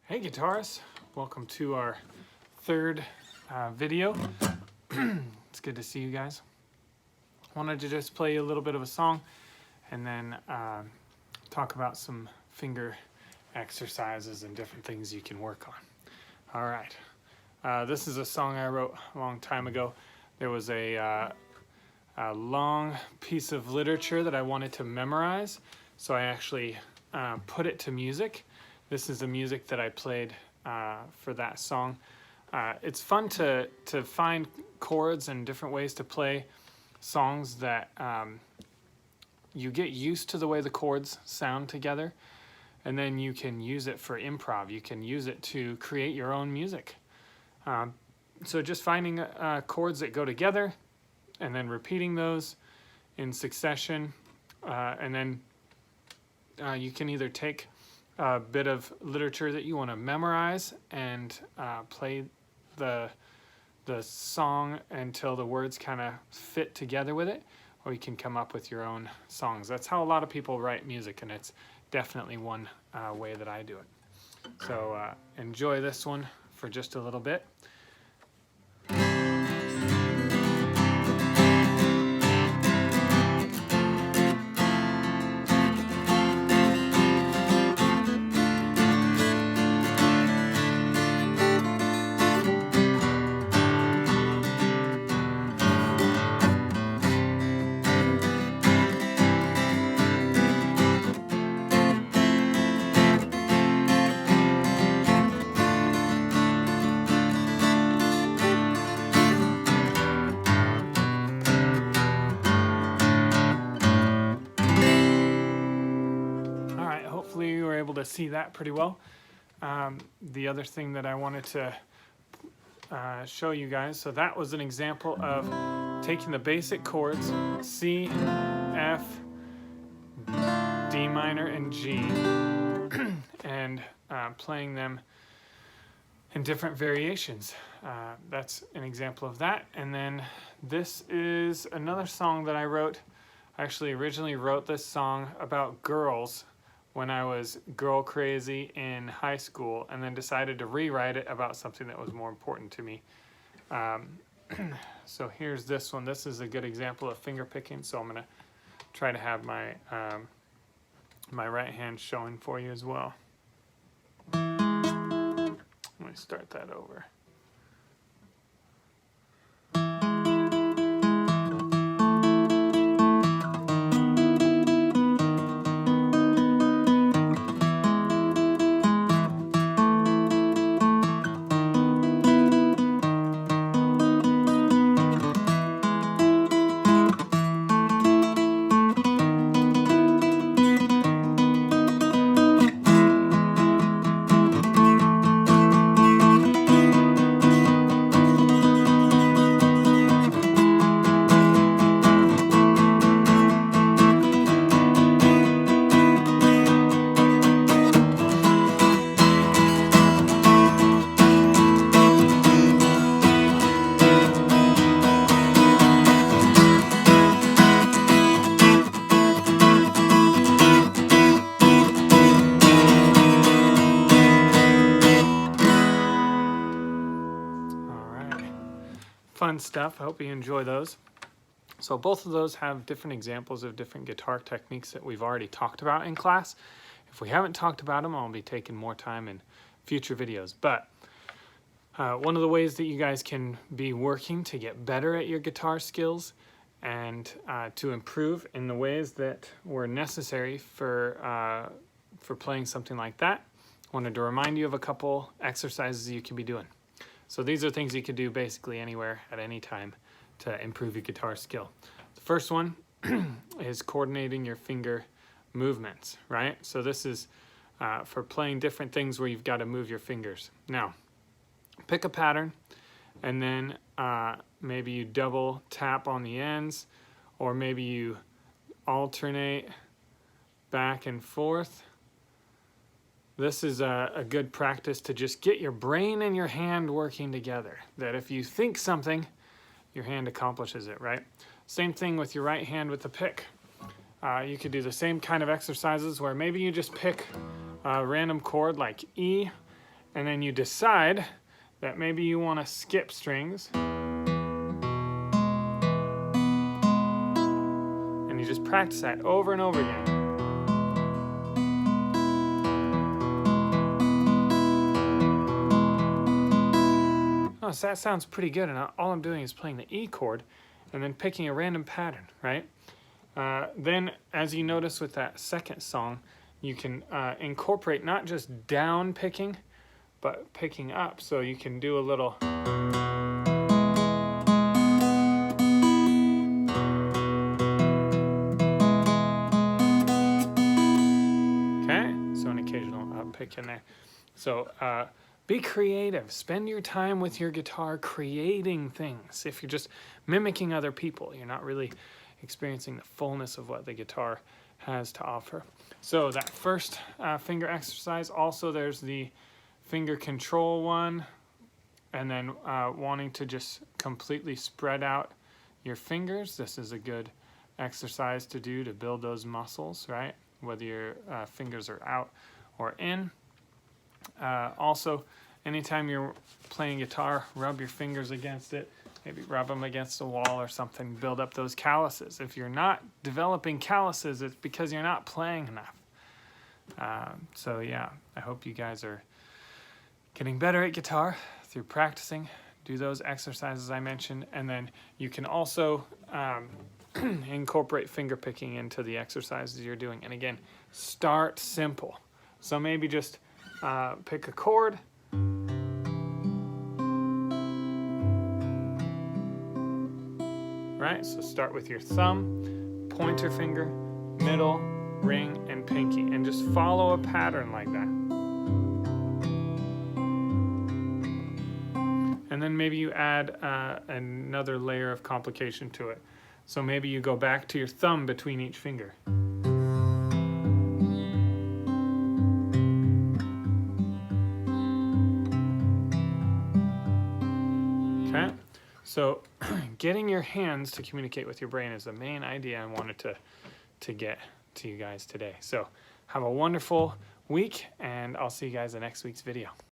Hey guitarists, welcome to our third video. It's good to see you guys. Wanted to just play a little bit of a song and then talk about some finger exercises and different things you can work on. All right, this is a song I wrote a long time ago. There was a long piece of literature that I wanted to memorize, so I actually put it to music. This is the music that I played for that song. It's fun to find chords and different ways to play songs that you get used to the way the chords sound together, and then you can use it for improv. You can use it to create your own music. So just finding chords that go together and then repeating those in succession, and then you can either take a bit of literature that you want to memorize and play the song until the words kind of fit together with it, or you can come up with your own songs. That's how a lot of people write music, and it's definitely one way that I do it. So enjoy this one for just a little bit. Hopefully you were able to see that pretty well. The other thing that I wanted to show you guys, so that was an example of taking the basic chords C, F, D minor, and G, and playing them in different variations. That's an example of that. And then this is another song that I wrote. I actually originally wrote this song about girls when I was girl crazy in high school, and then decided to rewrite it about something that was more important to me. So here's this one. This is a good example of finger picking, so I'm gonna try to have my my right hand showing for you as well. Let me start that over. Fun stuff. I hope you enjoy those. So both of those have different examples of different guitar techniques that we've already talked about in class. If we haven't talked about them, I'll be taking more time in future videos. But one of the ways that you guys can be working to get better at your guitar skills and to improve in the ways that were necessary for playing something like that, I wanted to remind you of a couple exercises you can be doing. So these are things you can do basically anywhere at any time to improve your guitar skill. The first one is coordinating your finger movements, right? So this is for playing different things where you've got to move your fingers. Now, pick a pattern, and then maybe you double tap on the ends, or maybe you alternate back and forth. This is a good practice to just get your brain and your hand working together. That if you think something, your hand accomplishes it, right? Same thing with your right hand with the pick. You could do the same kind of exercises where maybe you just pick a random chord like E, and then you decide that maybe you want to skip strings, and you just practice that over and over again. Oh, so that sounds pretty good, and all I'm doing is playing the E chord and then picking a random pattern, right? Then, as you notice with that second song, you can incorporate not just down picking, but picking up. So you can do a little... Okay, so an occasional up pick in there. So be creative. Spend your time with your guitar creating things. If you're just mimicking other people, you're not really experiencing the fullness of what the guitar has to offer. So that first finger exercise, also there's the finger control one, and then wanting to just completely spread out your fingers. This is a good exercise to do to build those muscles, right? Whether your fingers are out or in. Also, anytime you're playing guitar, rub your fingers against it. Maybe rub them against a wall or something, build up those calluses. If you're not developing calluses, it's because you're not playing enough. So yeah, I hope you guys are getting better at guitar through practicing. Do those exercises I mentioned, and then you can also incorporate finger picking into the exercises you're doing. And again, start simple. So maybe just pick a chord, right? So start with your thumb, pointer finger, middle, ring, and pinky, and just follow a pattern like that. And then maybe you add another layer of complication to it. So maybe you go back to your thumb between each finger. Okay, so getting your hands to communicate with your brain is the main idea I wanted to get to you guys today. So have a wonderful week, and I'll see you guys in next week's video.